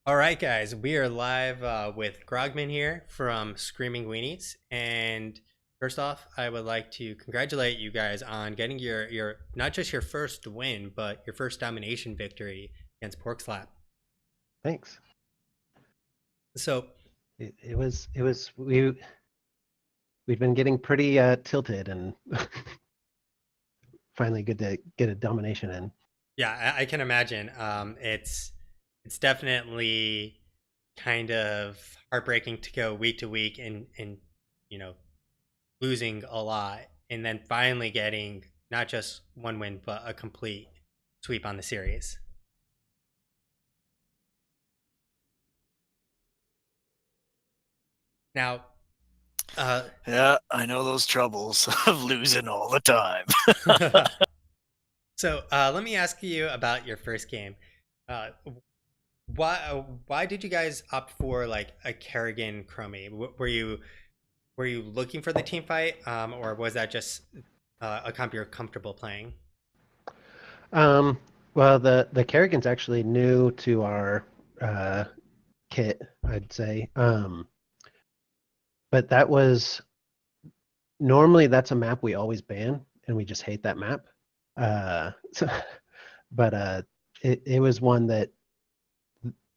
All right, guys, we are live with Grogman here from Screaming Weenies. And first off, I would like to congratulate you guys on getting your not just your first win, but your first domination victory against Porkslap. Thanks. So, We'd been getting pretty tilted and finally good to get a domination in. yeah, I can imagine. It's definitely kind of heartbreaking to go week to week and you know losing a lot, and then finally getting not just one win but a complete sweep on the series. Now, uh, Yeah, I know those troubles of losing all the time. so let me ask you about your first game. Uh, why did you guys opt for like a Kerrigan Chromie? Were you looking for the team fight, or was that just a comp you're comfortable playing? Um, well, the Kerrigan's actually new to our uh, kit, I'd say. But that was normally that's a map we always ban, and we just hate that map. So, but it was one that,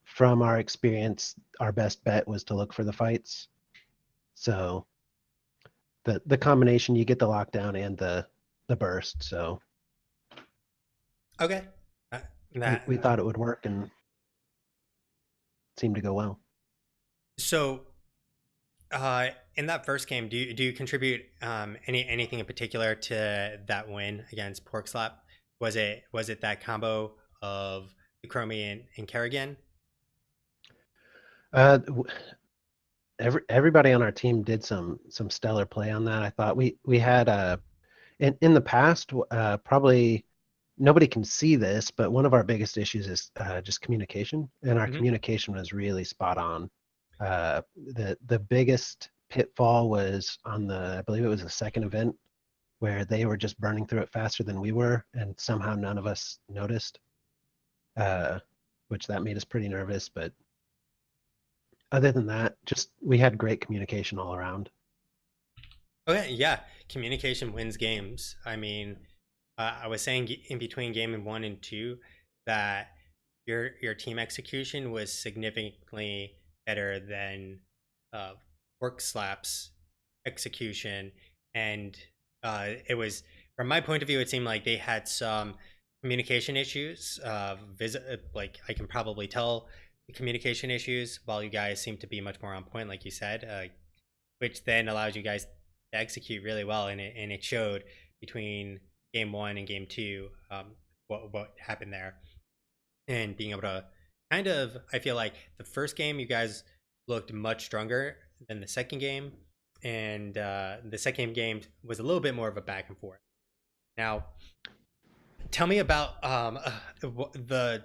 from our experience, our best bet was to look for the fights. So the combination, you get the lockdown and the burst. So Okay, uh, we, that we thought it would work and it seemed to go well. so in that first game, do you contribute anything in particular to that win against Porkslap? Was it that combo of the Chromie and Kerrigan? Uh, everybody on our team did some stellar play on that. I thought we had in the past, probably nobody can see this, but one of our biggest issues is just communication, and our Hmm. communication was really spot on. The biggest pitfall was on I believe it was the second event, where they were just burning through it faster than we were, and somehow none of us noticed, uh, which that made us pretty nervous. But other than that, just we had great communication all around. Okay, yeah, communication wins games. I mean, I was saying in between game one and two that your team execution was significantly better than uh, Work Slap's execution, and it was from my point of view, it seemed like they had some communication issues. Like I can probably tell the communication issues, while you guys seem to be much more on point, like you said, which then allows you guys to execute really well, and it showed between game one and game two, what happened there, and being able to kind of, I feel like the first game you guys looked much stronger than the second game, and the second game was a little bit more of a back and forth. Now, tell me about the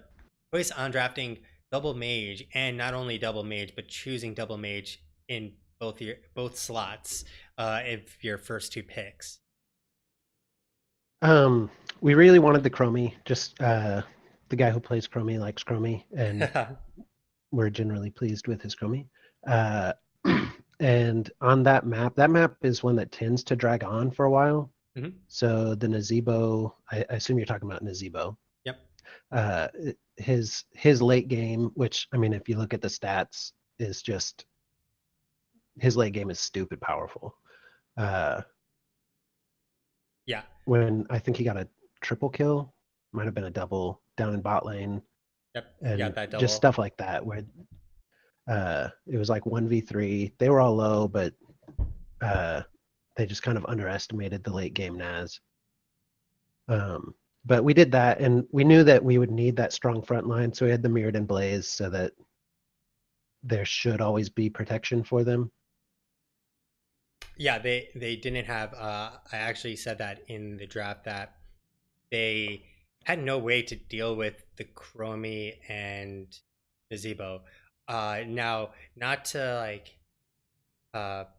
choice on drafting double mage, and not only double mage, but choosing double mage in both slots of your first two picks. Um, we really wanted the Chromie. Just the guy who plays Chromie likes Chromie, and we're generally pleased with his Chromie. Uh, and on that map is one that tends to drag on for a while. Hmm. So the Nazebo, I assume you're talking about Nazebo. Yep. Uh, his late game, which, I mean, if you look at the stats, is just his late game is stupid powerful. Uh, Yeah. when I think he got a triple kill, might have been a double down in bot lane, Yep. He got and that just double. stuff like that, where it was like 1v3. They were all low, but uh, they just kind of underestimated the late game Naz. Um, but we did that, and we knew that we would need that strong front line, so we had the Mirrored and Blaze so that there should always be protection for them. Yeah, they didn't have. I actually said that in the draft that they had no way to deal with the Chromie and Gazebo. Now, not to like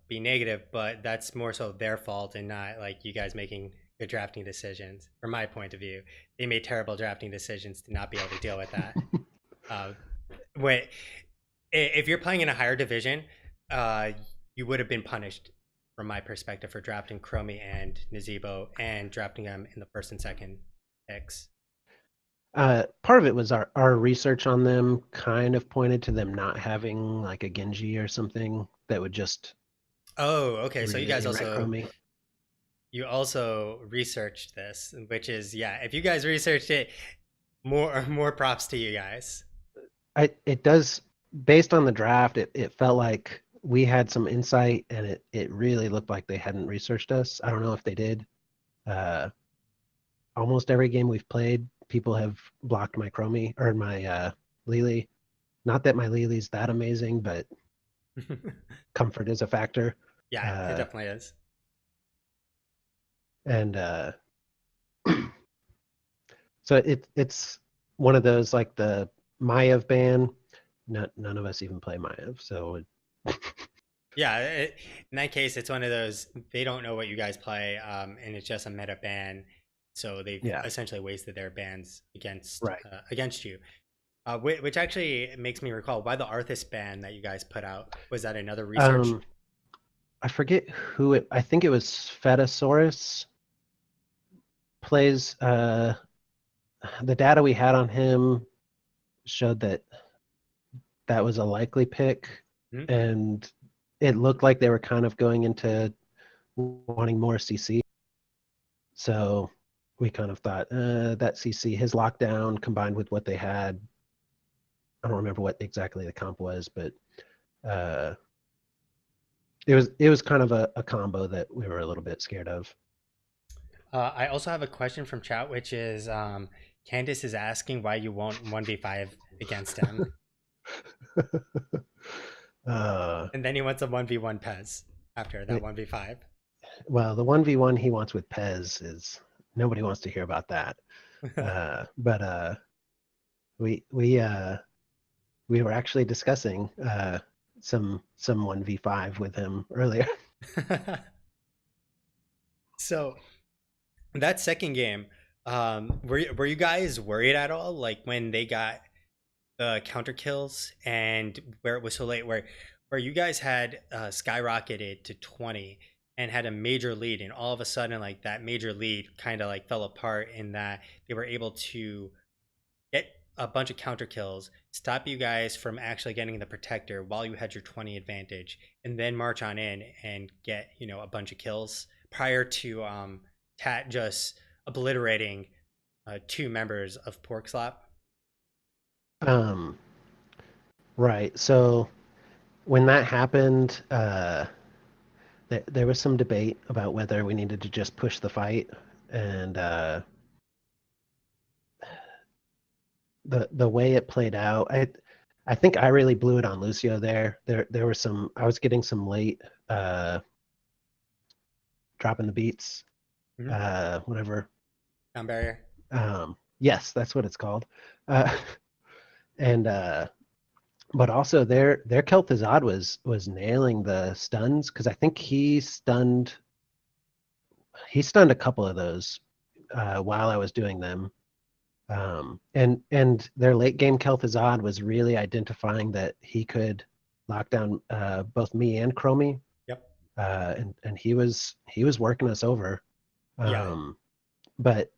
be negative, but that's more so their fault and not like you guys making good drafting decisions. From my point of view, they made terrible drafting decisions to not be able to deal with that. Uh, Wait, if you're playing in a higher division, uh, you would have been punished from my perspective for drafting Chromie and Nazebo and drafting them in the first and second picks. Part of it was our research on them kind of pointed to them not having like a Genji or something that would just Oh, okay. So really retro me. you also researched this, which is yeah. If you guys researched it, more props to you guys. It does, based on the draft, it felt like we had some insight and it really looked like they hadn't researched us. I don't know if they did. Uh, Almost every game we've played, people have blocked my Chromie or my Lily. Not that my Lily's that amazing, but comfort is a factor. Yeah, it Uh, definitely is. and so it's one of those like the Maiev ban. None of us even play Maiev, so Yeah, in that case, it's one of those they don't know what you guys play, and it's just a meta ban. So they've yeah, essentially wasted their bans right. against you. Which actually makes me recall why the Arthas ban that you guys put out was that another research? Um, I forget who it. I think it was Fetasaurus plays. The data we had on him showed that that was a likely pick, Hmm? and it looked like they were kind of going into wanting more CC. So we kind of thought that CC, his lockdown combined with what they had. I don't remember what exactly the comp was, but uh, it was kind of a combo that we were a little bit scared of. I also have a question from chat, which is Candace is asking why you won't 1v5 against him, uh, and then he wants a 1v1 Pez after that 1v5. well, the 1v1 he wants with Pez is nobody wants to hear about that. But we we were actually discussing some 1v5 with him earlier. So that second game, were you guys worried at all? Like when they got the counter kills and where it was so late, where you guys had skyrocketed to 20 and had a major lead, and all of a sudden like that major lead kind of like fell apart in that they were able to get a bunch of counter kills, stop you guys from actually getting the protector while you had your 20 advantage, and then march on in and get a bunch of kills prior to Tat just obliterating two members of Porkslap. um, right. So when that happened, there was some debate about whether we needed to just push the fight, and the way it played out, I think I really blew it on Lucio there. There were some I was getting some late dropping the beats, Mm-hmm. whatever. Down barrier. Yes, that's what it's called. Uh, and but also their Kel'Thuzad was nailing the stuns because I think he stunned a couple of those while I was doing them. And their late game Kel'Thuzad was really identifying that he could lock down both me and Chromie, Yep. and he was working us over. Yeah. But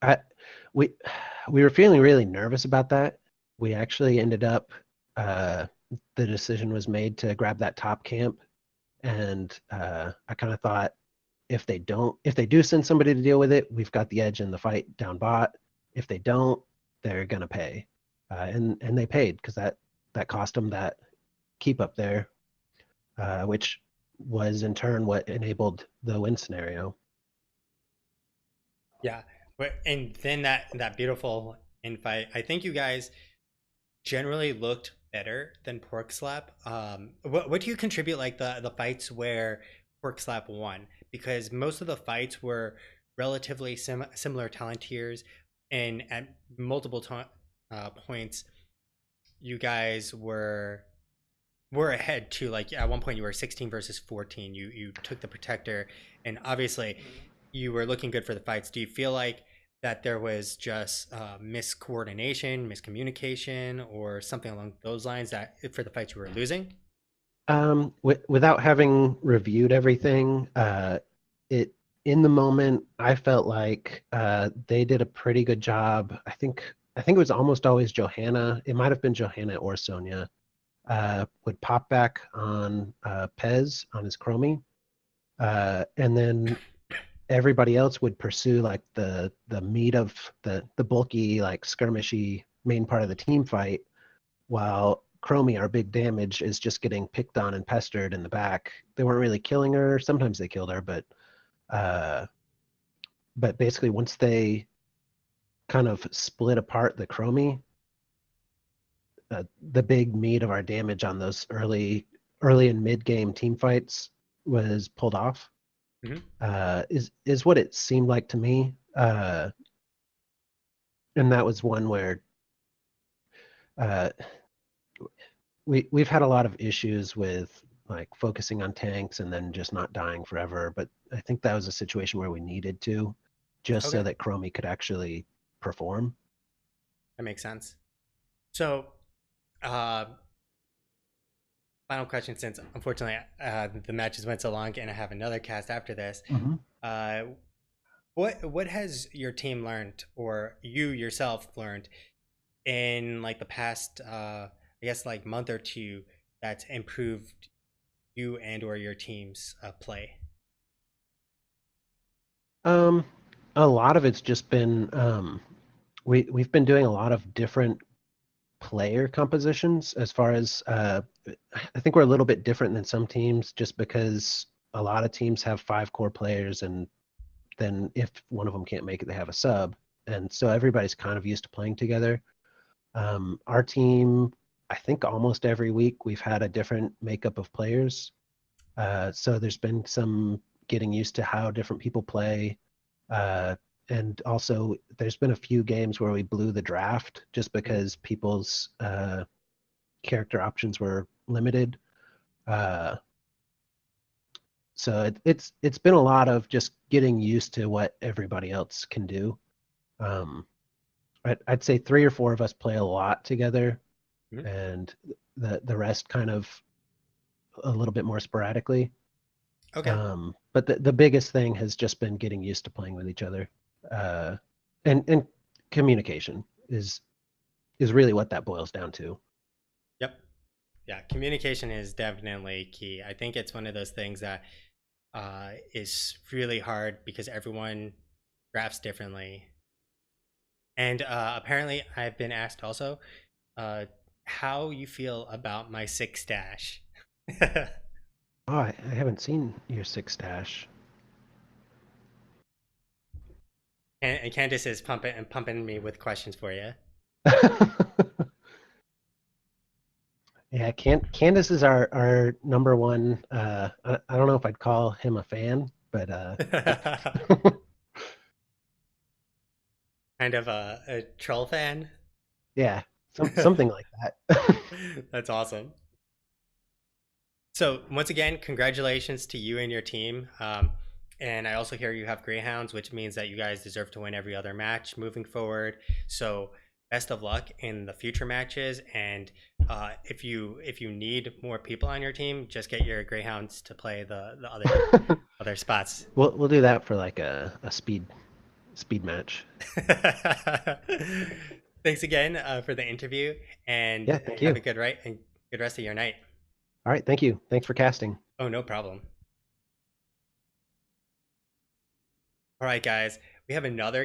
I we we were feeling really nervous about that. We actually ended up the decision was made to grab that top camp, and I kind of thought if they do send somebody to deal with it, we've got the edge in the fight down bot. If they don't, they're gonna pay, and they paid because that cost them that keep up there, which was in turn what enabled the win scenario. Yeah. And then that beautiful infight. I think you guys generally looked better than Pork Slap. What do you contribute like the fights where Pork Slap won? Because most of the fights were relatively similar talent tiers, and at multiple points, you guys were ahead too. Like at one point, you were 16 versus 14. You took the protector, and obviously, you were looking good for the fights. Do you feel like that there was just miscoordination, miscommunication, or something along those lines that for the fights you were losing? Without having reviewed everything, it in the moment, I felt like they did a pretty good job. I think it was almost always Johanna. It might have been Johanna or Sonia. Would pop back on Pez on his Chromie, and then everybody else would pursue like the meat of the bulky, like skirmishy main part of the team fight, while Chromie, our big damage, is just getting picked on and pestered in the back. They weren't really killing her. Sometimes they killed her, uh, but basically once they kind of split apart the Chromie, the big meat of our damage on those early and mid game team fights was pulled off. Hmm. Is what it seemed like to me. And that was one where uh, we've had a lot of issues with like focusing on tanks and then just not dying forever. But I think that was a situation where we needed to, just so Okay, that Chromie could actually perform. that makes sense. So, uh, final question, since unfortunately the matches went so long, and I have another cast after this. Mhm. Uh, what has your team learned, or you yourself learned, in like the past, I guess like month or two, that's improved you and or your team's play? Um, a lot of it's just been we've been doing a lot of different player compositions as far as I think we're a little bit different than some teams just because a lot of teams have 5 core players, and then if one of them can't make it, they have a sub. And so everybody's kind of used to playing together. Our team, I think almost every week we've had a different makeup of players. So there's been some getting used to how different people play. Uh, and also, there's been a few games where we blew the draft just Mhm. because people's character options were limited. Uh, so it's been a lot of just getting used to what everybody else can do. Um, I'd say 3 or 4 of us play a lot together, Mhm. and the rest kind of a little bit more sporadically. Okay. But the biggest thing has just been getting used to playing with each other, uh, and communication is really what that boils down to. Yep. Yeah, communication is definitely key. I think it's one of those things that is really hard because everyone drafts differently. And apparently, I've been asked also uh, how you feel about my six stash. Oh, I haven't seen your 6 stash. And Candace is pumping me with questions for you. Yeah, Candace is our number one. I don't know if I'd call him a fan, but Kind of a troll fan. yeah, something like that. That's awesome. So once again, congratulations to you and your team. And I also hear you have Greyhounds, which means that you guys deserve to win every other match moving forward. So best of luck in the future matches. And if you need more people on your team, just get your Greyhounds to play the other spots. We'll do that for like a speed match. Thanks again for the interview, Yeah, and thank have you. a good rest of your night. All right, thank you. Thanks for casting. Oh, no problem. All right, guys, we have another